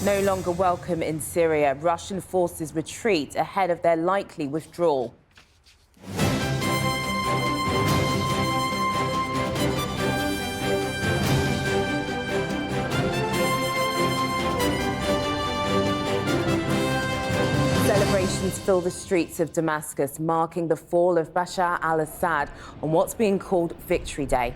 No longer welcome in Syria. Russian forces retreat ahead of their likely withdrawal. Celebrations fill the streets of Damascus, marking the fall of Bashar al-Assad on what's being called Victory Day.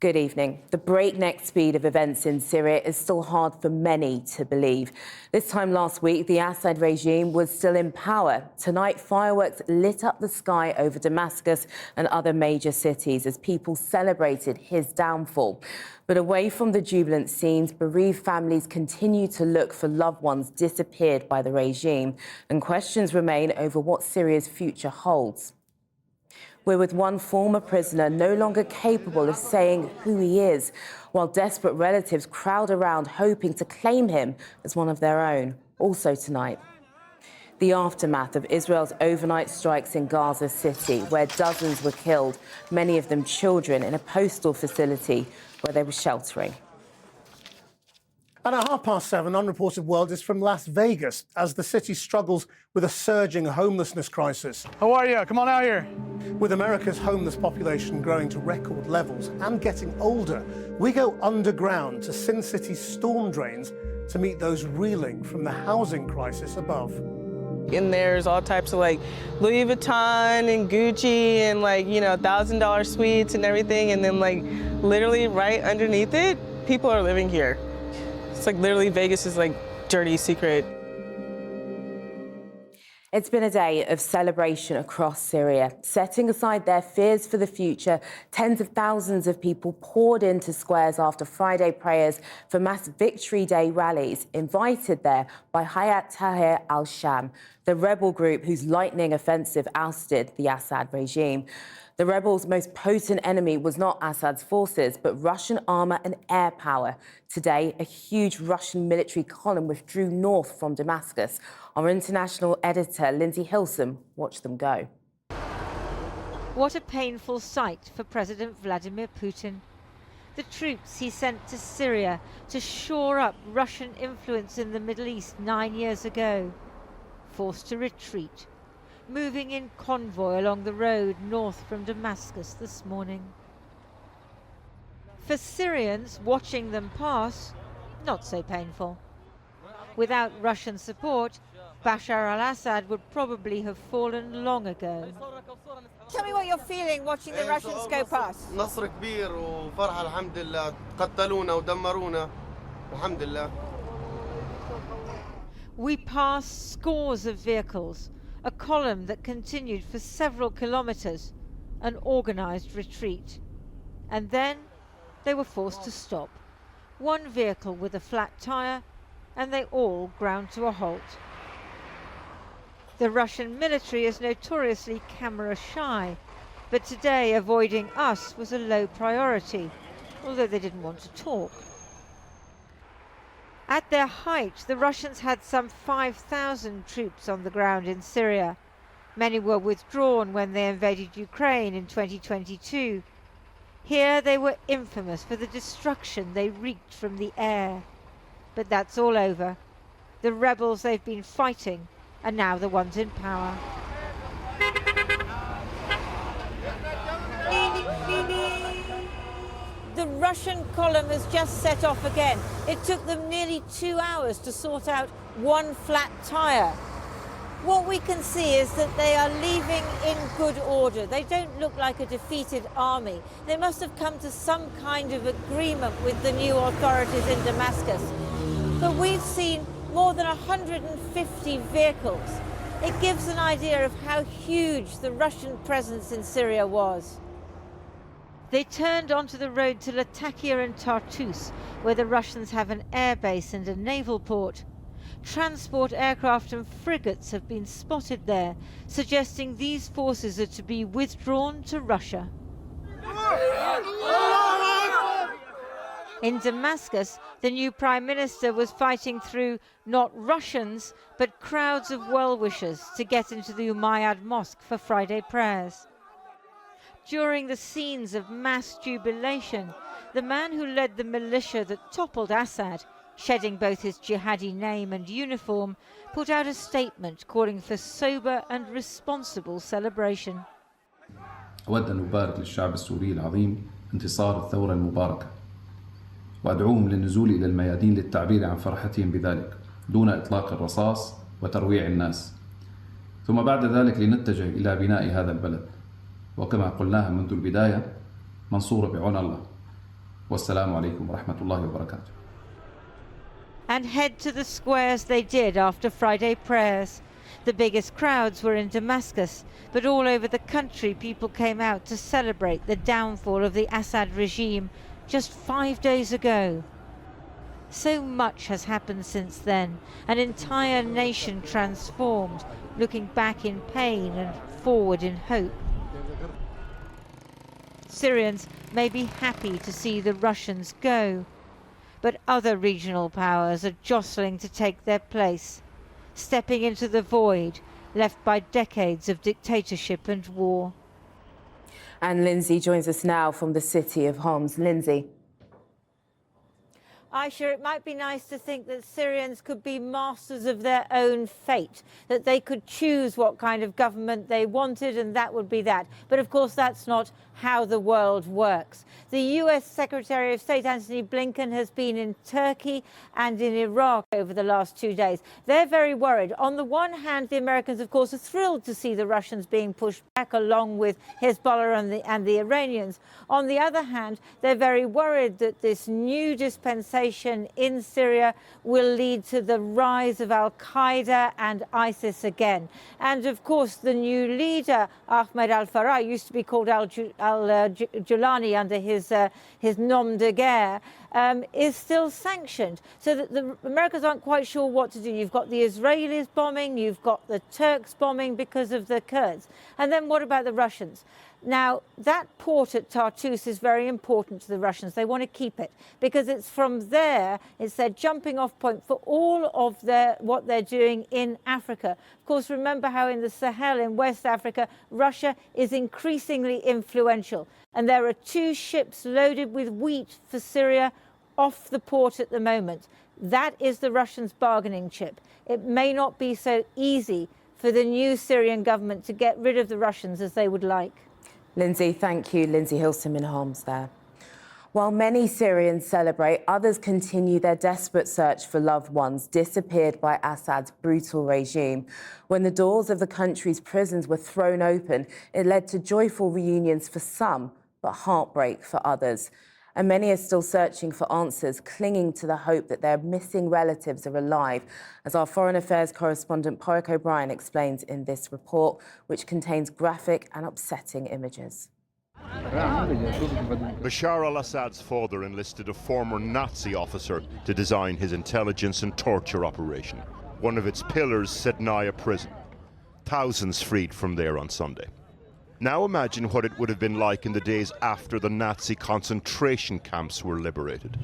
Good evening. The breakneck speed of events in Syria is still hard for many to believe. This time last week, the Assad regime was still in power. Tonight, fireworks lit up the sky over Damascus and other major cities as people celebrated his downfall. But away from the jubilant scenes, bereaved families continue to look for loved ones disappeared by the regime, and questions remain over what Syria's future holds. We're with one former prisoner no longer capable of saying who he is, while desperate relatives crowd around hoping to claim him as one of their own. Also tonight, the aftermath of Israel's overnight strikes in Gaza City, where dozens were killed, many of them children, in a postal facility where they were sheltering. And at 7:30, Unreported World is from Las Vegas as the city struggles with a surging homelessness crisis. How are you? Come on out here. With America's homeless population growing to record levels and getting older, we go underground to Sin City's storm drains to meet those reeling from the housing crisis above. And there's all types of like Louis Vuitton and Gucci and like, you know, $1,000 suites and everything. And then like literally right underneath it, people are living here. It's like literally Vegas is like dirty secret. It's been a day of celebration across Syria. Setting aside their fears for the future, tens of thousands of people poured into squares after Friday prayers for mass Victory Day rallies, invited there by Hayat Tahrir al-Sham, the rebel group whose lightning offensive ousted the Assad regime. The rebels' most potent enemy was not Assad's forces, but Russian armour and air power. Today, a huge Russian military column withdrew north from Damascus. Our international editor, Lindsay Hilson, watched them go. What a painful sight for President Vladimir Putin. The troops he sent to Syria to shore up Russian influence in the Middle East 9 years ago, forced to retreat, moving in convoy along the road north from Damascus this morning. For Syrians watching them pass, not so painful. Without Russian support, Bashar al-Assad would probably have fallen long ago. Tell me what you're feeling watching the Russians go past. نصر كبير وفرحة الحمد لله قتلونا ودمرونا الحمد لله. We passed scores of vehicles, a column that continued for several kilometers, an organized retreat. And then they were forced to stop. One vehicle with a flat tire, and they all ground to a halt. The Russian military is notoriously camera shy, but today avoiding us was a low priority, although they didn't want to talk. At their height, the Russians had some 5,000 troops on the ground in Syria. Many were withdrawn when they invaded Ukraine in 2022. Here they were infamous for the destruction they wreaked from the air. But that's all over. The rebels they've been fighting are now the ones in power. The Russian column has just set off again. It took them nearly 2 hours to sort out one flat tire. What we can see is that they are leaving in good order. They don't look like a defeated army. They must have come to some kind of agreement with the new authorities in Damascus. But we've seen more than 150 vehicles. It gives an idea of how huge the Russian presence in Syria was. They turned onto the road to Latakia and Tartus, where the Russians have an air base and a naval port. Transport aircraft and frigates have been spotted there, suggesting these forces are to be withdrawn to Russia. In Damascus, the new prime minister was fighting through not Russians, but crowds of well-wishers to get into the Umayyad Mosque for Friday prayers. During the scenes of mass jubilation, the man who led the militia that toppled Assad shedding both his jihadi name and uniform, put out a statement calling for sober and responsible celebration. أود أن أبارك للشعب السوري العظيم انتصار الثورة المباركة وأدعوهم للنزول إلى الميادين للتعبير عن فرحتهم بذلك دون إطلاق الرصاص وترويع الناس، ثم بعد ذلك لنتجه إلى بناء هذا البلد، وكما قلناها منذ البداية منصورة بعون الله. والسلام عليكم ورحمة الله وبركاته. And head to the squares they did after Friday prayers. The biggest crowds were in Damascus, but all over the country people came out to celebrate the downfall of the Assad regime just 5 days ago. So much has happened since then, an entire nation transformed, looking back in pain and forward in hope. Syrians may be happy to see the Russians go, but other regional powers are jostling to take their place, stepping into the void left by decades of dictatorship and war. And Lindsay joins us now from the city of Homs. Lindsay. Aisha, it might be nice to think that Syrians could be masters of their own fate, that they could choose what kind of government they wanted and that would be that. But of course, that's not how the world works. The US Secretary of State Antony Blinken has been in Turkey and in Iraq over the last 2 days. They're very worried. On the one hand, the Americans, of course, are thrilled to see the Russians being pushed back along with Hezbollah and the Iranians. On the other hand, they're very worried that this new dispensation in Syria will lead to the rise of Al-Qaeda and ISIS again. And of course, the new leader, Ahmed al-Farah, used to be called al-Julani under his nom de guerre, is still sanctioned. So that the Americans aren't quite sure what to do. You've got the Israelis bombing, you've got the Turks bombing because of the Kurds. And then what about the Russians? Now, that port at Tartus is very important to the Russians. They want to keep it because it's from there, it's their jumping off point for all of what they're doing in Africa. Of course, remember how in the Sahel in West Africa, Russia is increasingly influential. And there are 2 ships loaded with wheat for Syria off the port at the moment. That is the Russians' bargaining chip. It may not be so easy for the new Syrian government to get rid of the Russians as they would like. Lindsay, thank you. Lindsay Hilsum in Homs there. While many Syrians celebrate, others continue their desperate search for loved ones disappeared by Assad's brutal regime. When the doors of the country's prisons were thrown open, it led to joyful reunions for some, but heartbreak for others. And many are still searching for answers, clinging to the hope that their missing relatives are alive, as our Foreign Affairs correspondent Porrick O'Brien explains in this report, which contains graphic and upsetting images. Bashar al-Assad's father enlisted a former Nazi officer to design his intelligence and torture operation. One of its pillars, Sednaya prison. Thousands freed from there on Sunday. Now imagine what it would have been like in the days after the Nazi concentration camps were liberated.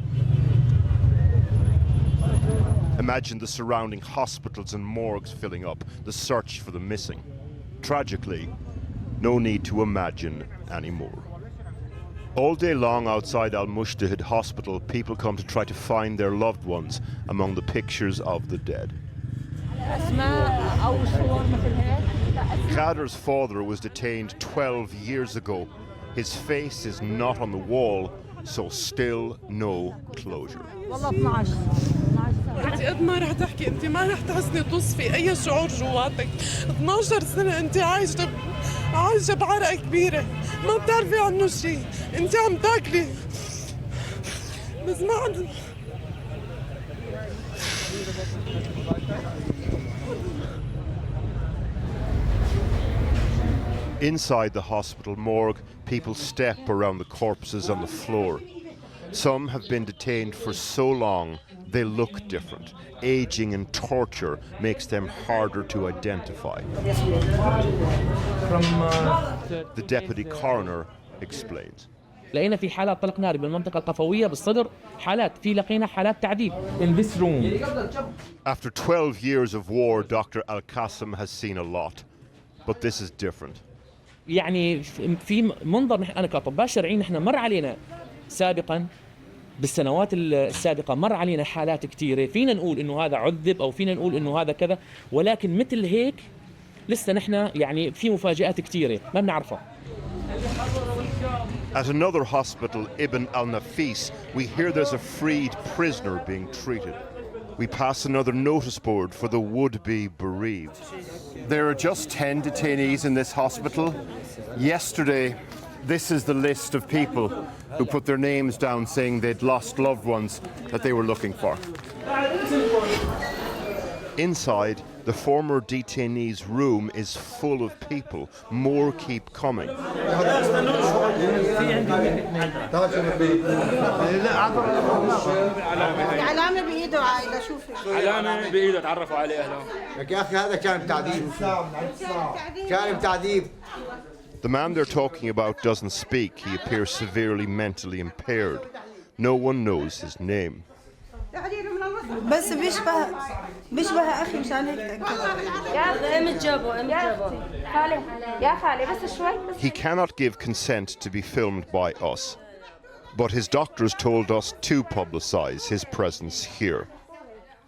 Imagine the surrounding hospitals and morgues filling up, the search for the missing. Tragically, no need to imagine anymore. All day long outside Al-Mushtahid Hospital, people come to try to find their loved ones among the pictures of the dead. Khader's father was detained 12 years ago. His face is not on the wall, so still no closure. انت قد ما رح تحكي انت ما رح تحسني تصفي اي شعور جواتك 12 سنه انت عايشه بعرقه كبيره ما بتعرفي عنه شيء انت عم تاكلي بس ما عندنا. Inside the hospital morgue, people step around the corpses on the floor. Some have been detained for so long they look different. Aging and torture makes them harder to identify. The deputy coroner explains. لقينا في حالات طلق ناري بالمنطقة القفوية بالصدر لقينا حالات تعذيب in this room. After 12 years of war, Dr. Al-Qassem has seen a lot, but this is different. يعني في منظر أنا كأطباء شرعيين نحن مر علينا سابقا بالسنوات السابقة مر علينا حالات كثيرة فينا نقول إنه هذا عذب أو فينا نقول إنه هذا كذا، ولكن مثل هيك لسه نحن يعني في مفاجآت كثيرة ما بنعرفها. At another hospital, Ibn al-Nafis, we hear there's a freed prisoner being treated. We pass another notice board for the would-be bereaved. There are just 10 detainees in this hospital. Yesterday, this is the list of people who put their names down saying they'd lost loved ones that they were looking for. Inside, the former detainee's room is full of people. More keep coming. The man they're talking about doesn't speak. He appears severely mentally impaired. No one knows his name. بس بيشبه أخي مشان هيك He cannot give consent to be filmed by us, but his doctors told us to publicize his presence here.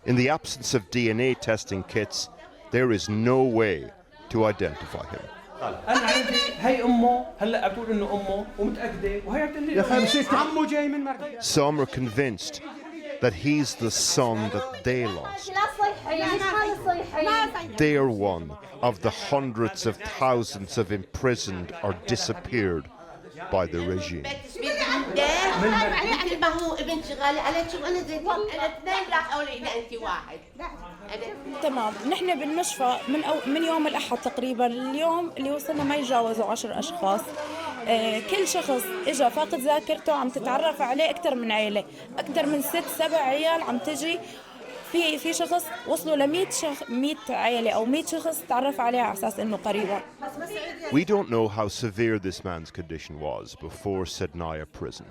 In the absence of DNA testing kits, there is no way to identify him. أنا عندي هي أمه هلا بتقول إنه أمه ومتأكدة وهي بتقول عمه جاي من مركز. Some are convinced that he's the son that they lost. They are one of the hundreds of thousands of imprisoned or disappeared by the regime. تمام، نحن بالمشفى من يوم الأحد تقريبا اليوم اللي وصلنا ما يتجاوزوا 10 أشخاص. كل شخص إجا فاقد ذاكرته عم تتعرف عليه أكثر من عائلة، أكثر من 6-7 عيال عم تجي. في شخص وصلوا ل 100 عائلة أو 100 شخص تعرف عليه على أساس إنه قريبا. We don't know how severe this man's condition was before Sednaya prison.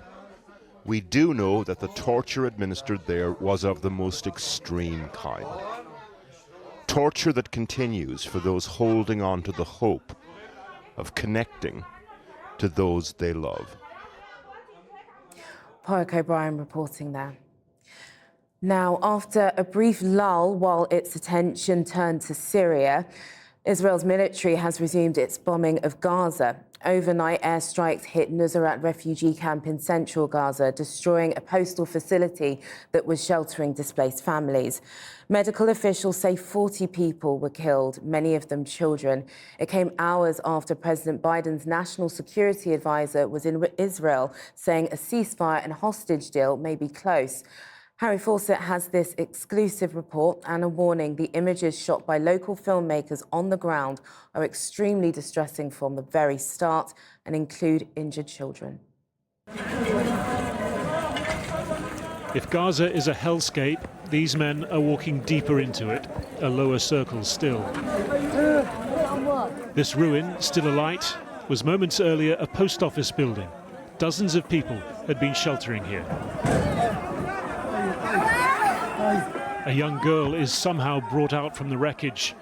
We do know that the torture administered there was of the most extreme kind. Torture that continues for those holding on to the hope of connecting to those they love. Park O'Brien reporting there. Now, after a brief lull while its attention turned to Syria, Israel's military has resumed its bombing of Gaza. Overnight airstrikes hit Nuseirat refugee camp in central Gaza, destroying a postal facility that was sheltering displaced families. Medical officials say 40 people were killed, many of them children. It came hours after President Biden's national security advisor was in Israel, saying a ceasefire and hostage deal may be close. Harry Fawcett has this exclusive report and a warning. The images shot by local filmmakers on the ground are extremely distressing from the very start and include injured children. If Gaza is a hellscape, these men are walking deeper into it, a lower circle still. This ruin, still alight, was moments earlier a post office building. Dozens of people had been sheltering here. A young girl is somehow brought out from the wreckage.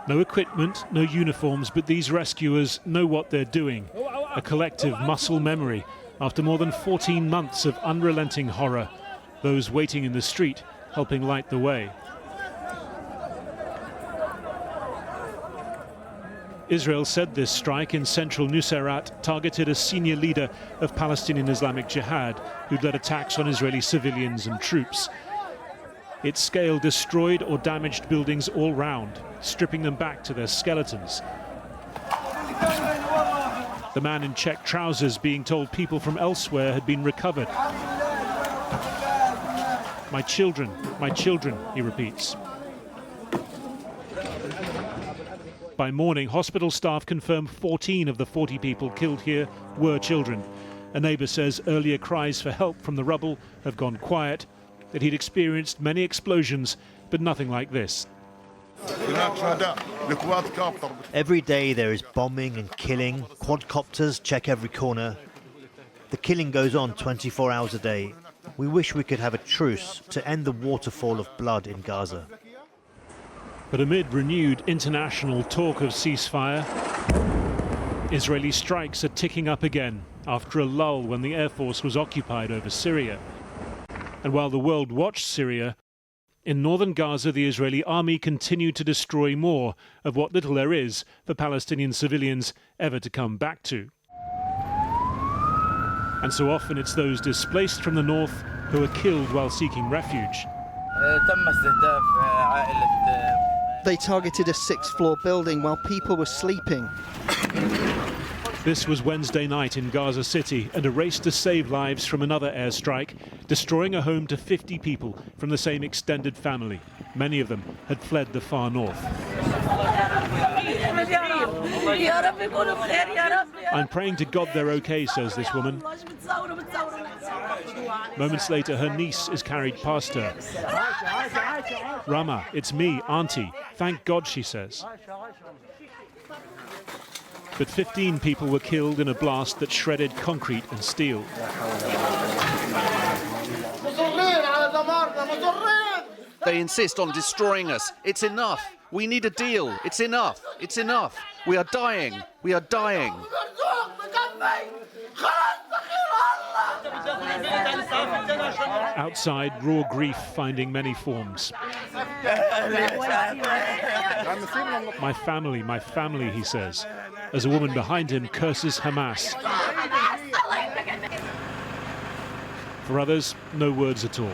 No equipment, no uniforms, but these rescuers know what they're doing. A collective muscle memory after more than 14 months of unrelenting horror. Those waiting in the street helping light the way. Israel said this strike in central Nuseirat targeted a senior leader of Palestinian Islamic Jihad who'd led attacks on Israeli civilians and troops. Its scale destroyed or damaged buildings all round, stripping them back to their skeletons. The man in checked trousers being told people from elsewhere had been recovered. My children, he repeats. By morning, hospital staff confirmed 14 of the 40 people killed here were children. A neighbour says earlier cries for help from the rubble have gone quiet, that he'd experienced many explosions, but nothing like this. Every day there is bombing and killing. Quadcopters check every corner. The killing goes on 24 hours a day. We wish we could have a truce to end the waterfall of blood in Gaza. But amid renewed international talk of ceasefire, Israeli strikes are ticking up again after a lull when the Air Force was occupied over Syria. And while the world watched Syria, in northern Gaza, the Israeli army continued to destroy more of what little there is for Palestinian civilians ever to come back to. And so often it's those displaced from the north who are killed while seeking refuge. They targeted a sixth-floor building while people were sleeping. This was Wednesday night in Gaza City, and a race to save lives from another airstrike, destroying a home to 50 people from the same extended family. Many of them had fled the far north. I'm praying to God they're okay, says this woman. Moments later, her niece is carried past her. Rama, it's me, Auntie. Thank God, she says. But 15 people were killed in a blast that shredded concrete and steel. They insist on destroying us. It's enough. We need a deal. It's enough. It's enough. We are dying. We are dying. Outside, raw grief finding many forms. My family, he says, as a woman behind him curses Hamas. For others, no words at all.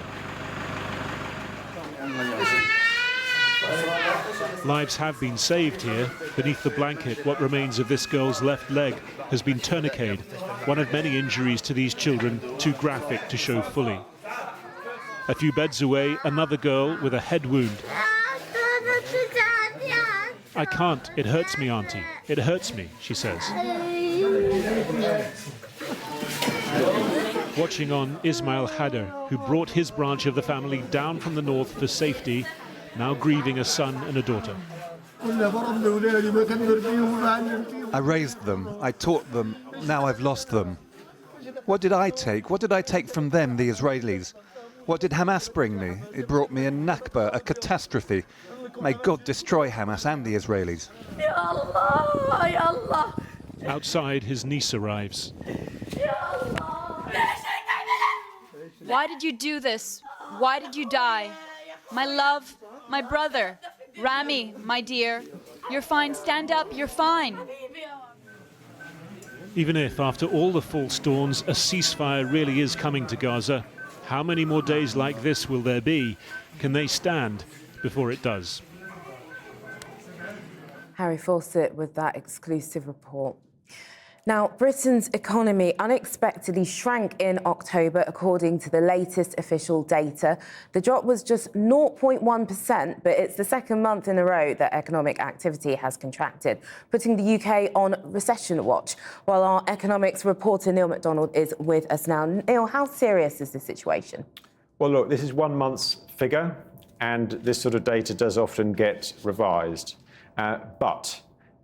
Lives have been saved here. Beneath the blanket, what remains of this girl's left leg has been tourniqueted, one of many injuries to these children too graphic to show fully. A few beds away, another girl with a head wound. I can't. It hurts me, Auntie. It hurts me, she says. Watching on, Ismail Hader, who brought his branch of the family down from the north for safety, now grieving a son and a daughter. I raised them, I taught them, now I've lost them. What did I take? What did I take from them, the Israelis? What did Hamas bring me? It brought me a Nakba, a catastrophe. May God destroy Hamas and the Israelis. Outside, his niece arrives. Why did you do this? Why did you die? My love, my brother, Rami, my dear. You're fine, stand up, you're fine. Even if, after all the false dawns, a ceasefire really is coming to Gaza, how many more days like this will there be? Can they stand before it does? Harry Fawcett with that exclusive report. Now, Britain's economy unexpectedly shrank in October, according to the latest official data. The drop was just 0.1%, but it's the second month in a row that economic activity has contracted, putting the UK on recession watch. While our economics reporter Neil MacDonald is with us now. Neil, how serious is this situation? Well, look, this is 1 month's figure, and this sort of data does often get revised. But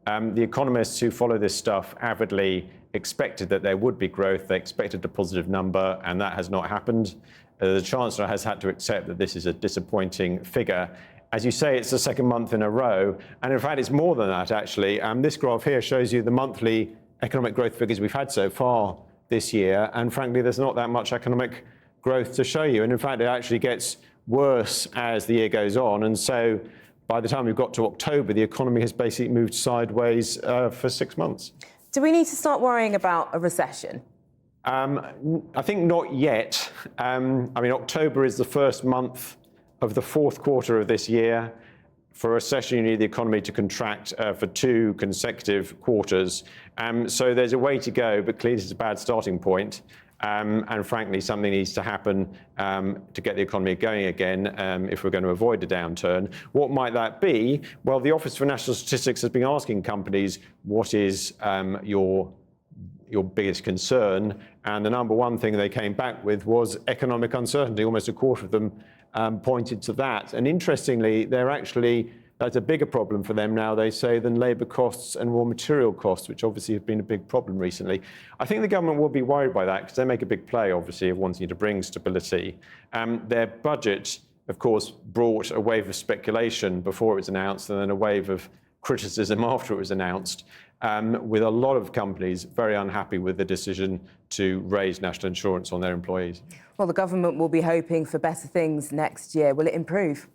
the economists who follow this stuff avidly expected that there would be growth. They expected a positive number, and that has not happened. The Chancellor has had to accept that this is a disappointing figure. As you say, it's the second month in a row. And in fact, it's more than that, actually. This graph here shows you the monthly economic growth figures we've had so far this year. And frankly, there's not that much economic growth to show you. And in fact, it actually gets worse as the year goes on. And so by the time we've got to October, the economy has basically moved sideways for 6 months. Do we need to start worrying about a recession? I think not yet. I mean, October is the first month of the fourth quarter of this year. For a recession, you need the economy to contract for 2 consecutive quarters. So there's a way to go, but clearly it's a bad starting point. And frankly, something needs to happen to get the economy going again if we're going to avoid a downturn. What might that be? Well, the Office for National Statistics has been asking companies, what is your biggest concern? And the number one thing they came back with was economic uncertainty. Almost a quarter of them pointed to that. And interestingly, that's a bigger problem for them now, they say, than labour costs and raw material costs, which obviously have been a big problem recently. I think the government will be worried by that because they make a big play, obviously, of wanting to bring stability. Their budget, of course, brought a wave of speculation before it was announced and then a wave of criticism after it was announced. with a lot of companies very unhappy with the decision to raise national insurance on their employees. Well, the government will be hoping for better things next year. Will it improve?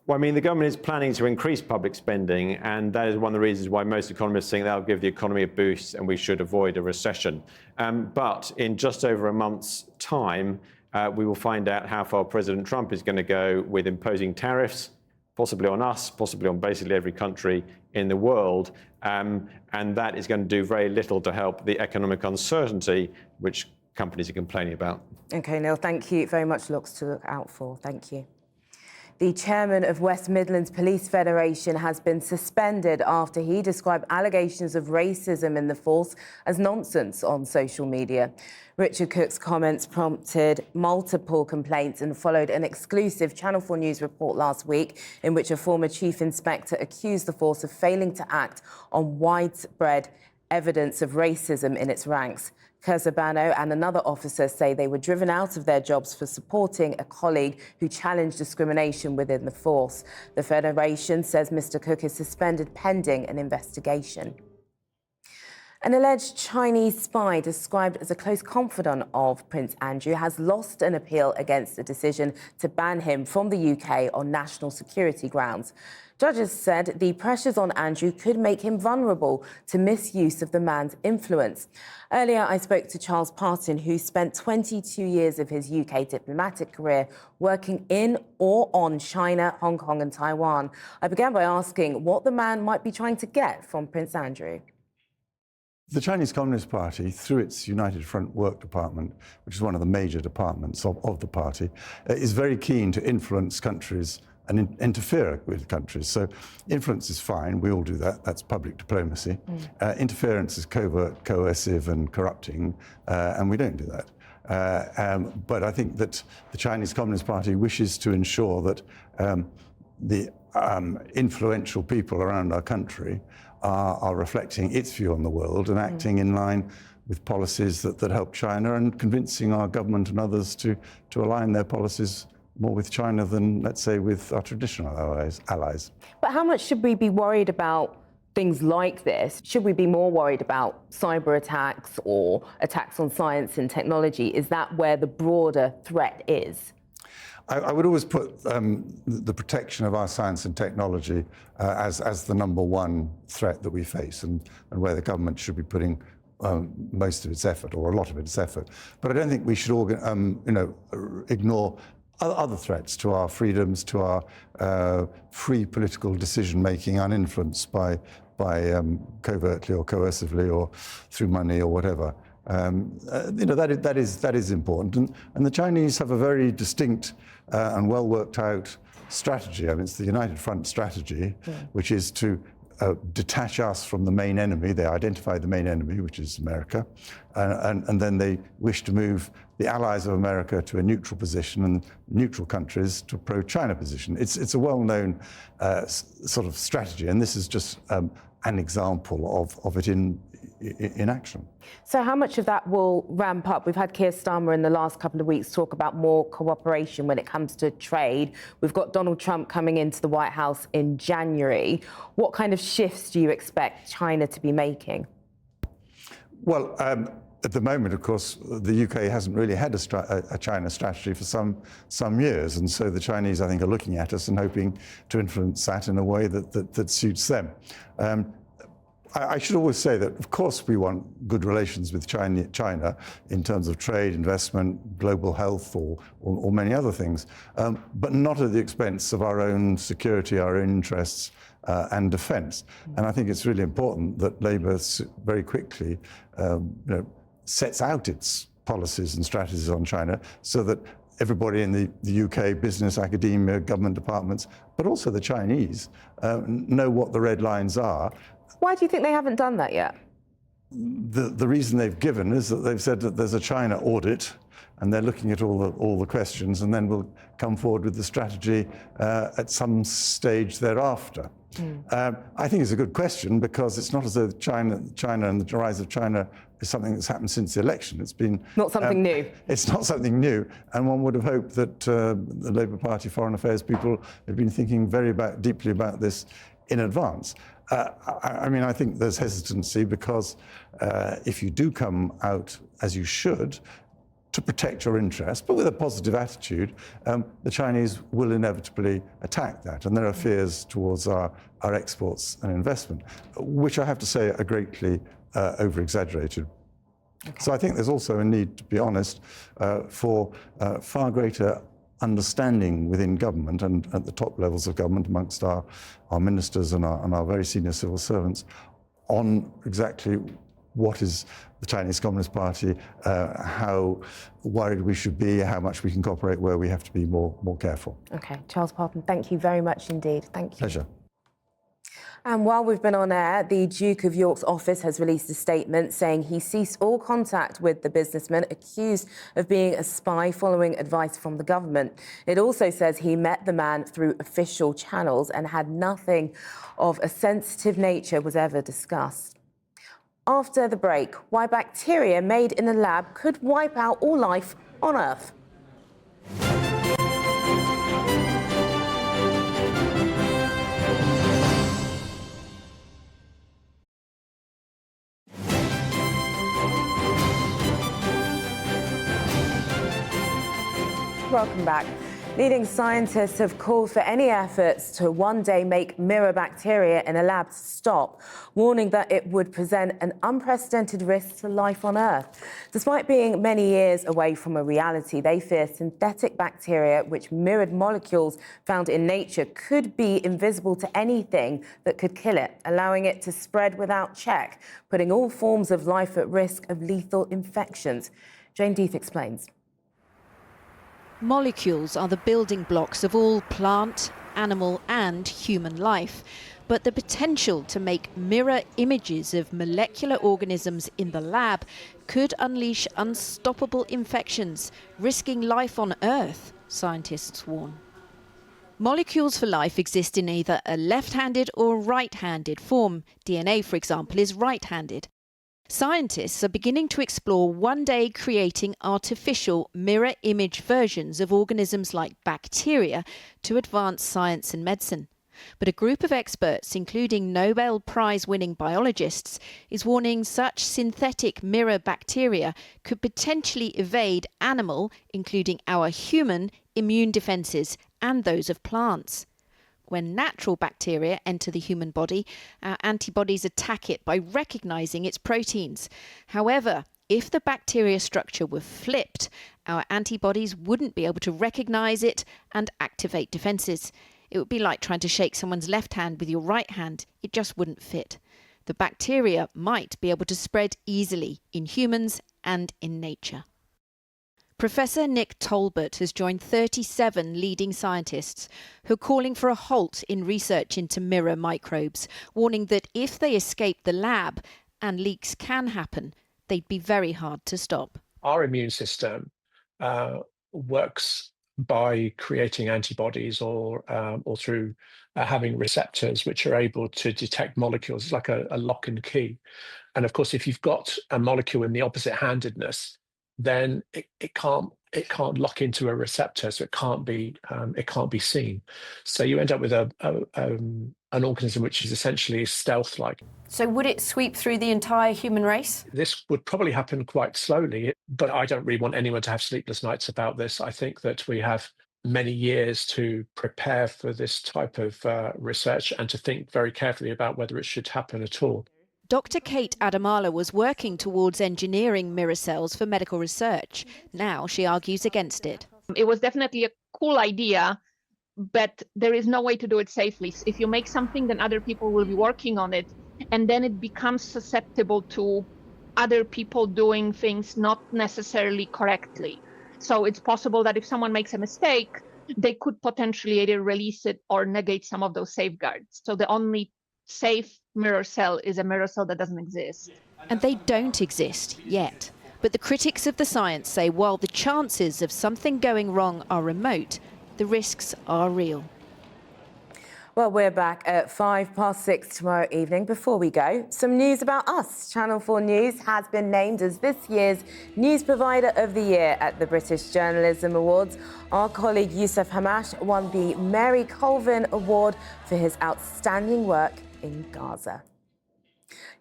Well, I mean, the government is planning to increase public spending, and that is one of the reasons why most economists think that'll give the economy a boost and we should avoid a recession. But in just over a month's time, we will find out how far President Trump is going to go with imposing tariffs, possibly on us, possibly on basically every country in the world. And that is going to do very little to help the economic uncertainty which companies are complaining about. OK, Neil, thank you very much. Lots to look out for. Thank you. The chairman of West Midlands Police Federation has been suspended after he described allegations of racism in the force as nonsense on social media. Richard Cook's comments prompted multiple complaints and followed an exclusive Channel 4 News report last week in which a former chief inspector accused the force of failing to act on widespread evidence of racism in its ranks. Curzabano and another officer say they were driven out of their jobs for supporting a colleague who challenged discrimination within the force. The Federation says Mr. Cook is suspended pending an investigation. An alleged Chinese spy described as a close confidant of Prince Andrew has lost an appeal against a decision to ban him from the UK on national security grounds. Judges said the pressures on Andrew could make him vulnerable to misuse of the man's influence. Earlier, I spoke to Charles Parton, who spent 22 years of his UK diplomatic career working in or on China, Hong Kong and Taiwan. I began by asking what the man might be trying to get from Prince Andrew. The Chinese Communist Party, through its United Front Work Department, which is one of the major departments of the party, is very keen to influence countries and interfere with countries. So influence is fine, we all do that, that's public diplomacy. Interference is covert, coercive and corrupting, and we don't do that. But I think that the Chinese Communist Party wishes to ensure that the influential people around our country are reflecting its view on the world and acting in line with policies that help China and convincing our government and others to align their policies more with China than, let's say, with our traditional allies. But how much should we be worried about things like this? Should we be more worried about cyber attacks or attacks on science and technology? Is that where the broader threat is? I would always put the protection of our science and technology as the number one threat that we face and where the government should be putting most of its effort, or a lot of its effort. But I don't think we should ignore other threats to our freedoms, to our free political decision-making, uninfluenced by covertly or coercively or through money or whatever. That is important. And the Chinese have a very distinct and well worked out strategy. I mean, it's the United Front strategy, which is to detach us from the main enemy. They identify the main enemy, which is America, and then they wish to move the allies of America to a neutral position and neutral countries to a pro-China position. It's a well-known sort of strategy, and this is just an example of it in action. So how much of that will ramp up? We've had Keir Starmer in the last couple of weeks talk about more cooperation when it comes to trade. We've got Donald Trump coming into the White House in January. What kind of shifts do you expect China to be making? Well, at the moment, of course, the UK hasn't really had a China strategy for some years, and so the Chinese, I think, are looking at us and hoping to influence that in a way that suits them. I should always say that, of course, we want good relations with China in terms of trade, investment, global health, or many other things, but not at the expense of our own security, our own interests, and defence. And I think it's really important that Labour very quickly sets out its policies and strategies on China so that everybody in the UK, business, academia, government departments, but also the Chinese, know what the red lines are. Why do you think they haven't done that yet? The reason they've given is that they've said that there's a China audit and they're looking at all the questions and then we'll come forward with the strategy at some stage thereafter. I think it's a good question because it's not as though China and the rise of China is something that's happened since the election. It's been not something new. It's not something new, and one would have hoped that the Labour Party foreign affairs people have been thinking very deeply about this in advance. I mean, I think there's hesitancy because if you do come out, as you should, to protect your interests, but with a positive attitude, the Chinese will inevitably attack that. And there are fears towards our exports and investment, which I have to say are greatly over-exaggerated. Okay. So I think there's also a need, to be honest, for far greater understanding within government and at the top levels of government amongst our ministers and our very senior civil servants on exactly what is the Chinese Communist Party, how worried we should be, how much we can cooperate, where we have to be more careful. OK, Charles Parton, thank you very much indeed. Thank you. Pleasure. And while we've been on air, the Duke of York's office has released a statement saying he ceased all contact with the businessman accused of being a spy following advice from the government. It also says he met the man through official channels and had nothing of a sensitive nature was ever discussed. After the break, why bacteria made in a lab could wipe out all life on Earth. Welcome back. Leading scientists have called for any efforts to one day make mirror bacteria in a lab to stop, warning that it would present an unprecedented risk to life on Earth. Despite being many years away from a reality, they fear synthetic bacteria, which mirrored molecules found in nature, could be invisible to anything that could kill it, allowing it to spread without check, putting all forms of life at risk of lethal infections. Jane Deeth explains. Molecules are the building blocks of all plant, animal and human life. But the potential to make mirror images of molecular organisms in the lab could unleash unstoppable infections, risking life on Earth, scientists warn. Molecules for life exist in either a left-handed or right-handed form. DNA, for example, is right-handed. Scientists are beginning to explore one day creating artificial mirror image versions of organisms like bacteria to advance science and medicine. But a group of experts, including Nobel Prize-winning biologists, is warning such synthetic mirror bacteria could potentially evade animal, including our human, immune defences and those of plants. When natural bacteria enter the human body, our antibodies attack it by recognising its proteins. However, if the bacteria structure were flipped, our antibodies wouldn't be able to recognise it and activate defences. It would be like trying to shake someone's left hand with your right hand. It just wouldn't fit. The bacteria might be able to spread easily in humans and in nature. Professor Nick Tolbert has joined 37 leading scientists who are calling for a halt in research into mirror microbes, warning that if they escape the lab, and leaks can happen, they'd be very hard to stop. Our immune system works by creating antibodies or through having receptors which are able to detect molecules. It's like a lock and key. And of course, if you've got a molecule in the opposite handedness, then it can't lock into a receptor, so it can't be seen. So you end up with an organism which is essentially stealth-like. So would it sweep through the entire human race? This would probably happen quite slowly, but I don't really want anyone to have sleepless nights about this. I think that we have many years to prepare for this type of research and to think very carefully about whether it should happen at all. Dr. Kate Adamala was working towards engineering mirror cells for medical research. Now she argues against it. It was definitely a cool idea, but there is no way to do it safely. If you make something, then other people will be working on it, and then it becomes susceptible to other people doing things not necessarily correctly. So it's possible that if someone makes a mistake, they could potentially either release it or negate some of those safeguards. So the only safe mirror cell is a mirror cell that doesn't exist. And they don't exist yet. But the critics of the science say while the chances of something going wrong are remote, the risks are real. Well, we're back at 6:05 tomorrow evening. Before we go, some news about us. Channel 4 News has been named as this year's News Provider of the Year at the British Journalism Awards. Our colleague Yousef Hamash won the Mary Colvin Award for his outstanding work in Gaza.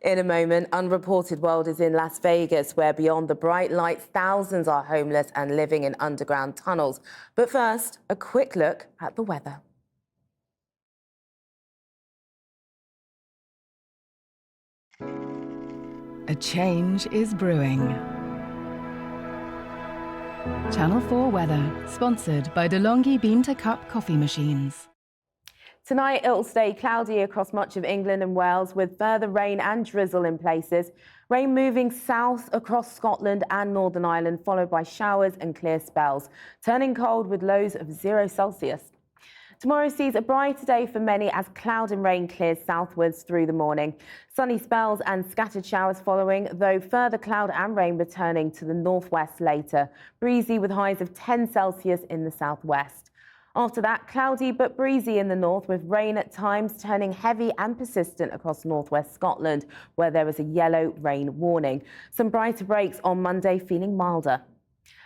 In a moment, Unreported World is in Las Vegas, where beyond the bright lights, thousands are homeless and living in underground tunnels. But first, a quick look at the weather. A change is brewing. Channel 4 weather, sponsored by DeLonghi Bean-to-Cup coffee machines. Tonight, it'll stay cloudy across much of England and Wales, with further rain and drizzle in places. Rain moving south across Scotland and Northern Ireland, followed by showers and clear spells, turning cold with lows of 0 Celsius. Tomorrow sees a brighter day for many as cloud and rain clears southwards through the morning. Sunny spells and scattered showers following, though further cloud and rain returning to the northwest later. Breezy with highs of 10 Celsius in the southwest. After that, cloudy but breezy in the north, with rain at times turning heavy and persistent across northwest Scotland, where there was a yellow rain warning. Some brighter breaks on Monday, feeling milder.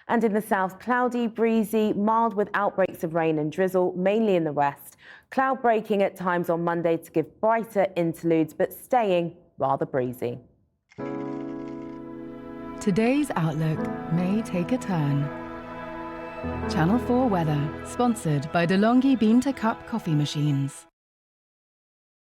And in the south, cloudy, breezy, mild with outbreaks of rain and drizzle, mainly in the west. Cloud breaking at times on Monday to give brighter interludes, but staying rather breezy. Today's outlook may take a turn. Channel 4 weather, sponsored by DeLonghi Bean-to-Cup coffee machines.